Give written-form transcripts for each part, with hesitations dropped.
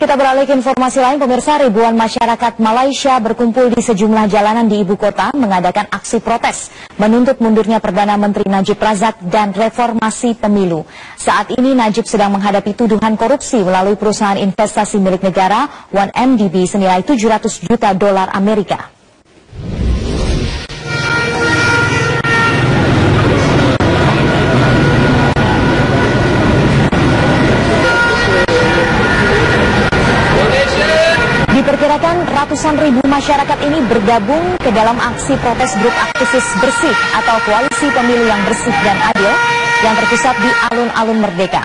Kita beralih ke informasi lain, pemirsa. Ribuan masyarakat Malaysia berkumpul di sejumlah jalanan di ibu kota mengadakan aksi protes menuntut mundurnya Perdana Menteri Najib Razak dan reformasi pemilu. Saat ini Najib sedang menghadapi tuduhan korupsi melalui perusahaan investasi milik negara 1MDB senilai 700 juta dolar Amerika. Diperkirakan ratusan ribu masyarakat ini bergabung ke dalam aksi protes grup aktivis bersih atau koalisi pemilu yang bersih dan adil yang terpusat di alun-alun Merdeka.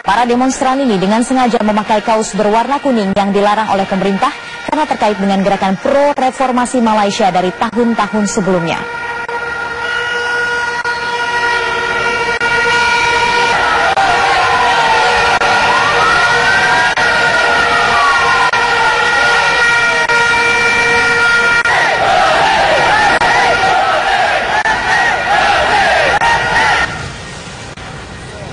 Para demonstran ini dengan sengaja memakai kaos berwarna kuning yang dilarang oleh pemerintah karena terkait dengan gerakan pro-reformasi Malaysia dari tahun-tahun sebelumnya.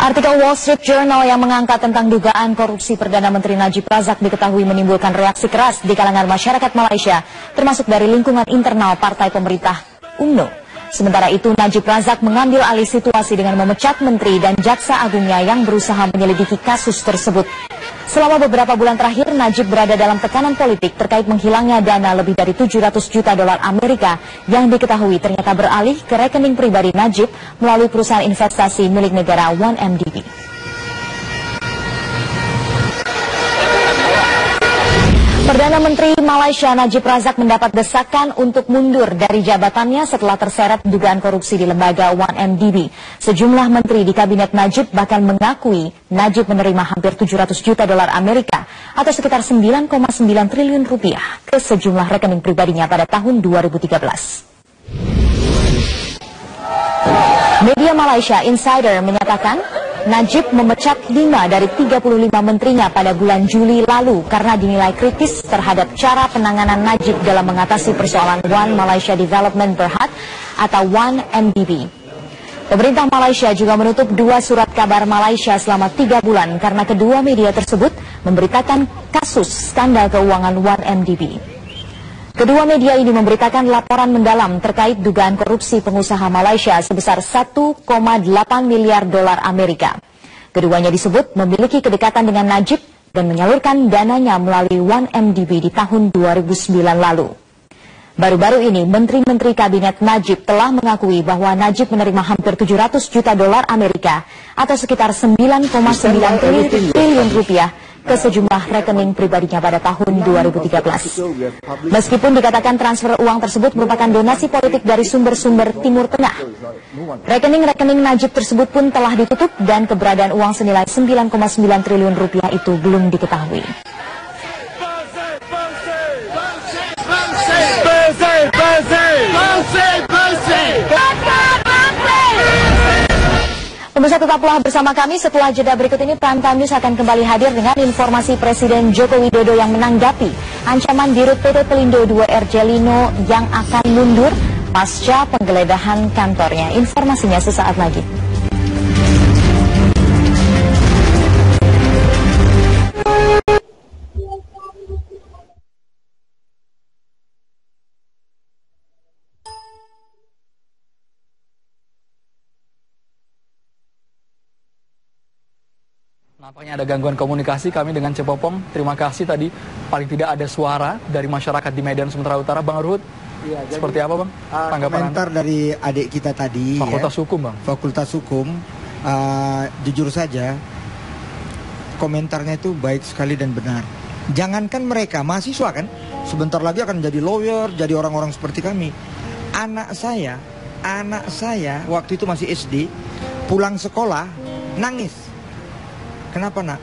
Artikel Wall Street Journal yang mengangkat tentang dugaan korupsi Perdana Menteri Najib Razak diketahui menimbulkan reaksi keras di kalangan masyarakat Malaysia, termasuk dari lingkungan internal partai pemerintah UMNO. Sementara itu, Najib Razak mengambil alih situasi dengan memecat menteri dan jaksa agungnya yang berusaha menyelidiki kasus tersebut. Selama beberapa bulan terakhir, Najib berada dalam tekanan politik terkait menghilangnya dana lebih dari 700 juta dolar Amerika yang diketahui ternyata beralih ke rekening pribadi Najib melalui perusahaan investasi milik negara 1MDB. Perdana Menteri Malaysia Najib Razak mendapat desakan untuk mundur dari jabatannya setelah terseret dugaan korupsi di lembaga 1MDB. Sejumlah menteri di kabinet Najib bahkan mengakui Najib menerima hampir 700 juta dolar Amerika atau sekitar 9,9 triliun rupiah ke sejumlah rekening pribadinya pada tahun 2013. Media Malaysia Insider menyatakan Najib memecat 5 dari 35 menterinya pada bulan Juli lalu karena dinilai kritis terhadap cara penanganan Najib dalam mengatasi persoalan One Malaysia Development Berhad atau 1MDB. Pemerintah Malaysia juga menutup 2 surat kabar Malaysia selama 3 bulan karena kedua media tersebut memberitakan kasus skandal keuangan 1MDB. Kedua media ini memberitakan laporan mendalam terkait dugaan korupsi pengusaha Malaysia sebesar 1,8 miliar dolar Amerika. Keduanya disebut memiliki kedekatan dengan Najib dan menyalurkan dananya melalui 1MDB di tahun 2009 lalu. Baru-baru ini, menteri-menteri kabinet Najib telah mengakui bahwa Najib menerima hampir 700 juta dolar Amerika atau sekitar 9,9 triliun rupiah ke sejumlah rekening pribadinya pada tahun 2013. Meskipun dikatakan transfer uang tersebut merupakan donasi politik dari sumber-sumber Timur Tengah, rekening-rekening Najib tersebut pun telah ditutup dan keberadaan uang senilai 9,9 triliun rupiah itu belum diketahui. Pemirsa, tetaplah bersama kami. Setelah jeda berikut ini, Prime Time News akan kembali hadir dengan informasi Presiden Joko Widodo yang menanggapi ancaman Dirut PT Pelindo 2 R Jelino yang akan mundur pasca penggeledahan kantornya. Informasinya sesaat lagi. Nampaknya ada gangguan komunikasi kami dengan Cepopong. Terima kasih tadi. Paling tidak ada suara dari masyarakat di Medan Sumatera Utara. Bang Ruhut, ya, seperti apa Bang? Tanggapan komentar Anda? Dari adik kita tadi. Fakultas ya, Hukum Bang. Fakultas Hukum. Jujur saja, komentarnya itu baik sekali dan benar. Jangankan mereka, mahasiswa kan, sebentar lagi akan jadi lawyer, jadi orang-orang seperti kami. Anak saya waktu itu masih SD, pulang sekolah, nangis. Kenapa nak?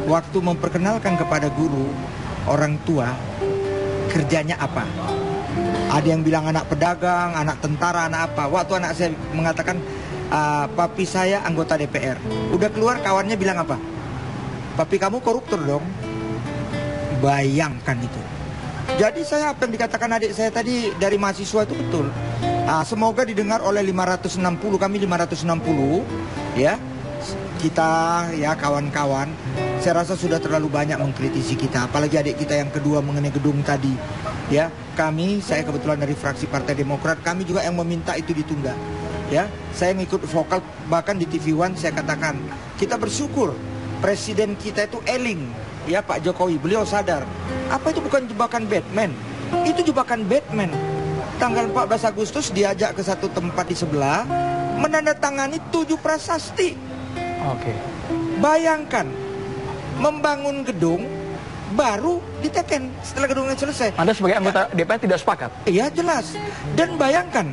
Waktu memperkenalkan kepada guru, orang tua, kerjanya apa? Ada yang bilang anak pedagang, anak tentara, anak apa. Waktu anak saya mengatakan, papi saya anggota DPR. Udah keluar kawannya bilang apa? Papi kamu koruptor dong. Bayangkan itu. Jadi apa yang dikatakan adik saya tadi dari mahasiswa itu betul. Semoga didengar oleh 560, kami 560, ya. Kita ya kawan-kawan Saya rasa sudah terlalu banyak mengkritisi kita, apalagi adik kita yang kedua mengenai gedung tadi. Ya, saya kebetulan dari fraksi Partai Demokrat, kami juga yang meminta itu ditunda. Ya, saya ngikut vokal, bahkan di TV One saya katakan, kita bersyukur presiden kita itu eling, ya Pak Jokowi, beliau sadar. Apa itu bukan jebakan Batman? Itu jebakan Batman. Tanggal 14 Agustus diajak ke satu tempat di sebelah, menandatangani 7 prasasti. Oke. Bayangkan, membangun gedung baru diteken setelah gedungnya selesai. Anda sebagai anggota DPR tidak sepakat? Iya jelas. Dan bayangkan,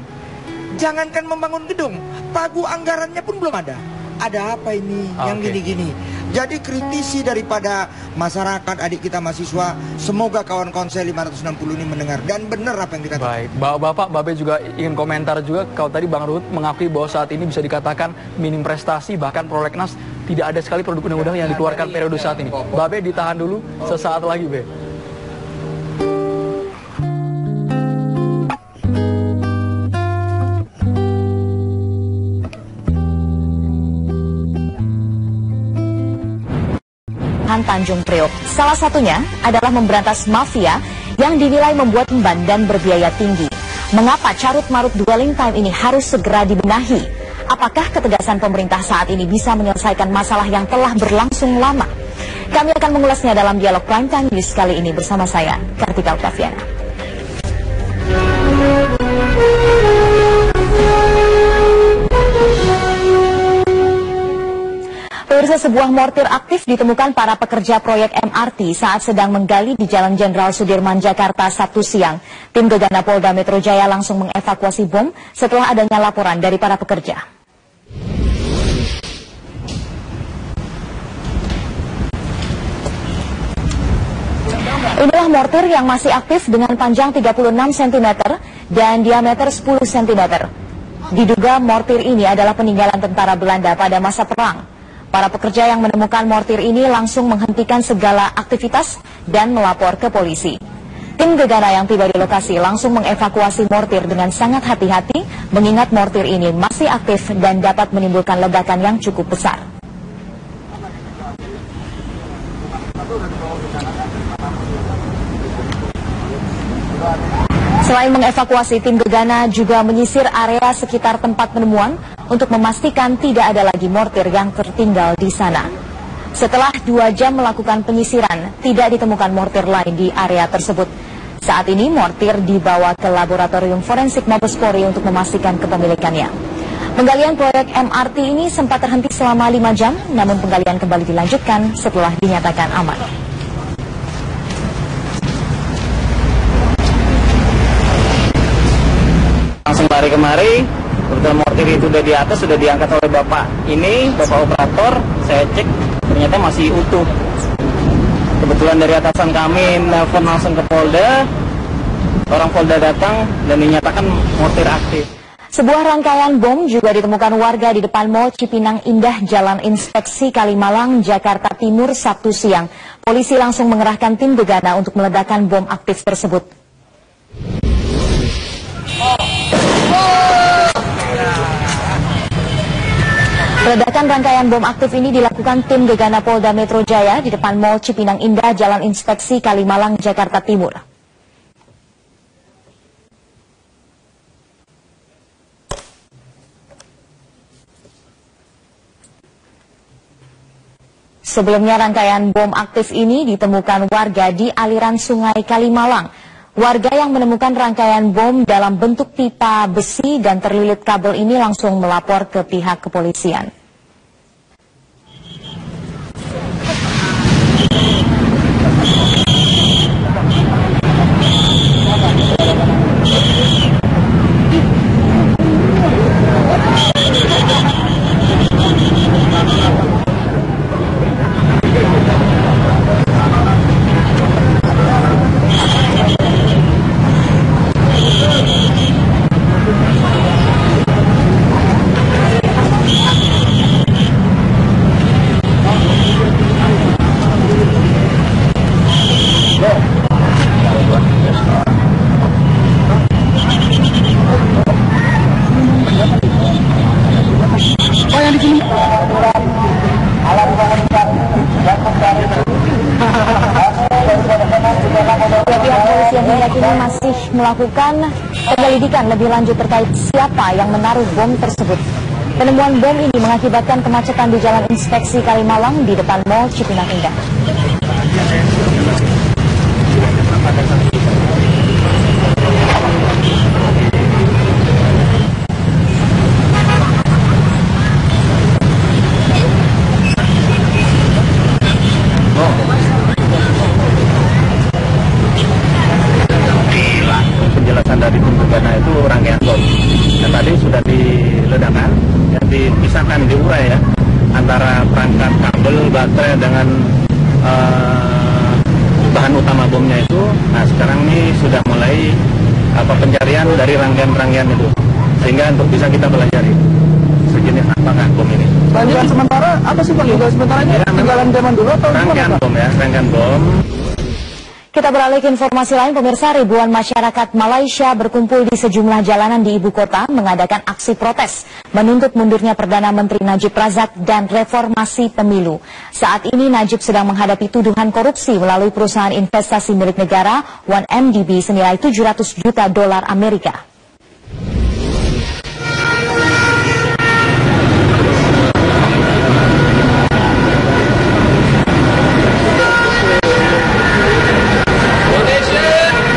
jangankan membangun gedung, pagu anggarannya pun belum ada. Ada apa ini yang gini-gini? Jadi kritisi daripada masyarakat, adik kita mahasiswa, semoga kawan konsel 560 ini mendengar dan benar apa yang dikatakan. Baik, Bapak, Babe juga ingin komentar juga. Kalau tadi Bang Ruhut mengakui bahwa saat ini bisa dikatakan minim prestasi, bahkan prolegnas tidak ada sekali produk undang-undang yang dikeluarkan periode saat ini. Babe ditahan dulu, sesaat lagi, Be. Tanjung Priok. Salah satunya adalah memberantas mafia yang dinilai membuat beban dan berbiaya tinggi. Mengapa carut-marut dwelling time ini harus segera dibenahi? Apakah ketegasan pemerintah saat ini bisa menyelesaikan masalah yang telah berlangsung lama? Kami akan mengulasnya dalam dialog Prime Time News kali ini bersama saya, Kartika Octaviana. Pemirsa, sebuah mortir aktif ditemukan para pekerja proyek MRT saat sedang menggali di Jalan Jenderal Sudirman, Jakarta Sabtu siang. Tim Gegana Polda Metro Jaya langsung mengevakuasi bom setelah adanya laporan dari para pekerja. Inilah mortir yang masih aktif dengan panjang 36 cm dan diameter 10 cm. Diduga mortir ini adalah peninggalan tentara Belanda pada masa perang. Para pekerja yang menemukan mortir ini langsung menghentikan segala aktivitas dan melapor ke polisi. Tim Gegana yang tiba di lokasi langsung mengevakuasi mortir dengan sangat hati-hati, mengingat mortir ini masih aktif dan dapat menimbulkan ledakan yang cukup besar. Selain mengevakuasi, tim Gegana juga menyisir area sekitar tempat penemuan untuk memastikan tidak ada lagi mortir yang tertinggal di sana. Setelah 2 jam melakukan penyisiran, tidak ditemukan mortir lain di area tersebut. Saat ini mortir dibawa ke laboratorium forensik Mabes Polri untuk memastikan kepemilikannya. Penggalian proyek MRT ini sempat terhenti selama 5 jam, namun penggalian kembali dilanjutkan setelah dinyatakan aman. Langsung lari kemari, kebetulan mortir itu sudah di atas, sudah diangkat oleh bapak operator. Saya cek ternyata masih utuh. Kebetulan dari atasan kami nelfon langsung ke Polda, orang Polda datang dan dinyatakan mortir aktif. Sebuah rangkaian bom juga ditemukan warga di depan Mall Cipinang Indah, Jalan Inspeksi Kalimalang, Jakarta Timur Sabtu siang. Polisi langsung mengerahkan tim Gegana untuk meledakkan bom aktif tersebut. Ledakan rangkaian bom aktif ini dilakukan tim Gegana Polda Metro Jaya di depan Mall Cipinang Indah, Jalan Inspeksi Kalimalang, Jakarta Timur. Sebelumnya rangkaian bom aktif ini ditemukan warga di aliran Sungai Kalimalang. Warga yang menemukan rangkaian bom dalam bentuk pipa besi dan terlilit kabel ini langsung melapor ke pihak kepolisian. melakukan penyelidikan lebih lanjut terkait siapa yang menaruh bom tersebut. Penemuan bom ini mengakibatkan kemacetan di Jalan Inspeksi Kalimalang di depan Mall Cipinang Indah. Penjelasan dari pembukana itu rangkaian bom. Dan tadi sudah diledakkan, yang dipisahkan diurai ya antara perangkat kabel, baterai dengan bahan utama bomnya itu. Nah sekarang ini sudah mulai pencarian dari rangkaian-rangkaian itu, sehingga untuk bisa kita pelajari sejenis apakah bom ini. Lanjutan sementara apa sih Pak? Juga sementaranya Ya, tinggalan zaman dulu atau rangkaian gimana Pak? bom ya, rangkaian bom. Kita beralih ke informasi lain, pemirsa. Ribuan masyarakat Malaysia berkumpul di sejumlah jalanan di ibu kota mengadakan aksi protes menuntut mundurnya Perdana Menteri Najib Razak dan reformasi pemilu. Saat ini Najib sedang menghadapi tuduhan korupsi melalui perusahaan investasi milik negara 1MDB senilai 700 juta dolar Amerika.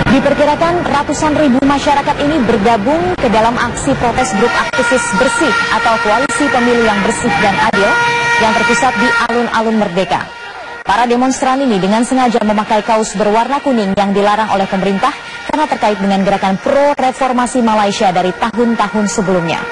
Diperkirakan ratusan ribu masyarakat ini bergabung ke dalam aksi protes grup aktivis bersih atau koalisi pemilu yang bersih dan adil yang terpusat di alun-alun Merdeka. Para demonstran ini dengan sengaja memakai kaos berwarna kuning yang dilarang oleh pemerintah karena terkait dengan gerakan pro-reformasi Malaysia dari tahun-tahun sebelumnya.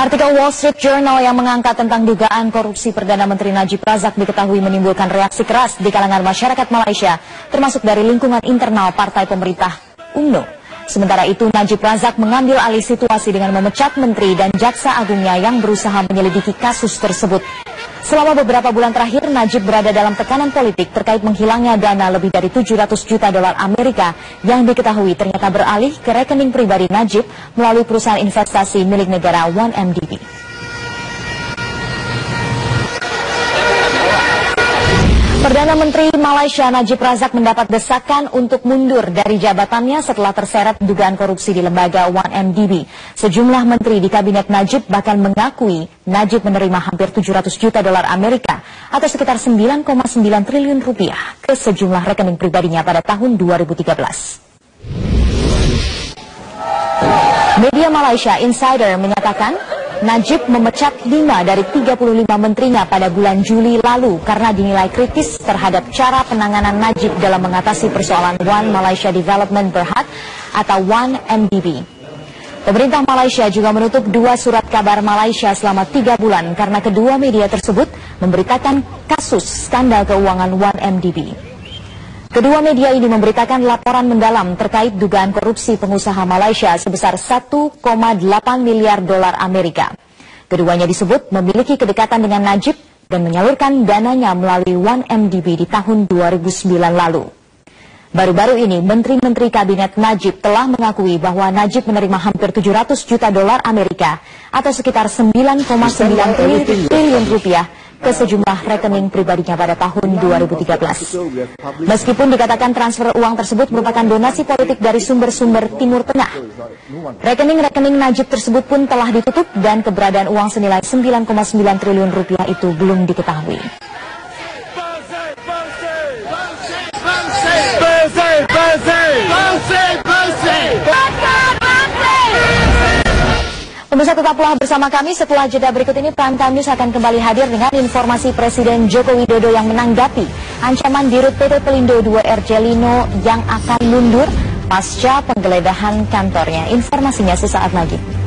Artikel Wall Street Journal yang mengangkat tentang dugaan korupsi Perdana Menteri Najib Razak diketahui menimbulkan reaksi keras di kalangan masyarakat Malaysia, termasuk dari lingkungan internal partai pemerintah UMNO. Sementara itu, Najib Razak mengambil alih situasi dengan memecat menteri dan jaksa agungnya yang berusaha menyelidiki kasus tersebut. Selama beberapa bulan terakhir, Najib berada dalam tekanan politik terkait menghilangnya dana lebih dari 700 juta dolar Amerika yang diketahui ternyata beralih ke rekening pribadi Najib melalui perusahaan investasi milik negara 1MDB. Perdana Menteri Malaysia Najib Razak mendapat desakan untuk mundur dari jabatannya setelah terseret dugaan korupsi di lembaga 1MDB. Sejumlah menteri di kabinet Najib bahkan mengakui Najib menerima hampir 700 juta dolar Amerika atau sekitar 9,9 triliun rupiah ke sejumlah rekening pribadinya pada tahun 2013. Media Malaysia Insider menyatakan Najib memecat 5 dari 35 menterinya pada bulan Juli lalu karena dinilai kritis terhadap cara penanganan Najib dalam mengatasi persoalan One Malaysia Development Berhad atau 1MDB. Pemerintah Malaysia juga menutup 2 surat kabar Malaysia selama 3 bulan karena kedua media tersebut memberitakan kasus skandal keuangan 1MDB. Kedua media ini memberitakan laporan mendalam terkait dugaan korupsi pengusaha Malaysia sebesar 1,8 miliar dolar Amerika. Keduanya disebut memiliki kedekatan dengan Najib dan menyalurkan dananya melalui 1MDB di tahun 2009 lalu. Baru-baru ini, menteri-menteri kabinet Najib telah mengakui bahwa Najib menerima hampir 700 juta dolar Amerika atau sekitar 9,9 triliun rupiah ke sejumlah rekening pribadinya pada tahun 2013. Meskipun dikatakan transfer uang tersebut merupakan donasi politik dari sumber-sumber Timur Tengah, rekening-rekening Najib tersebut pun telah ditutup dan keberadaan uang senilai 9,9 triliun rupiah itu belum diketahui. Pemirsa, tetaplah bersama kami. Setelah jeda berikut ini, Prime Time News akan kembali hadir dengan informasi Presiden Joko Widodo yang menanggapi ancaman Dirut PT Pelindo 2 RJ Lino yang akan mundur pasca penggeledahan kantornya. Informasinya sesaat lagi.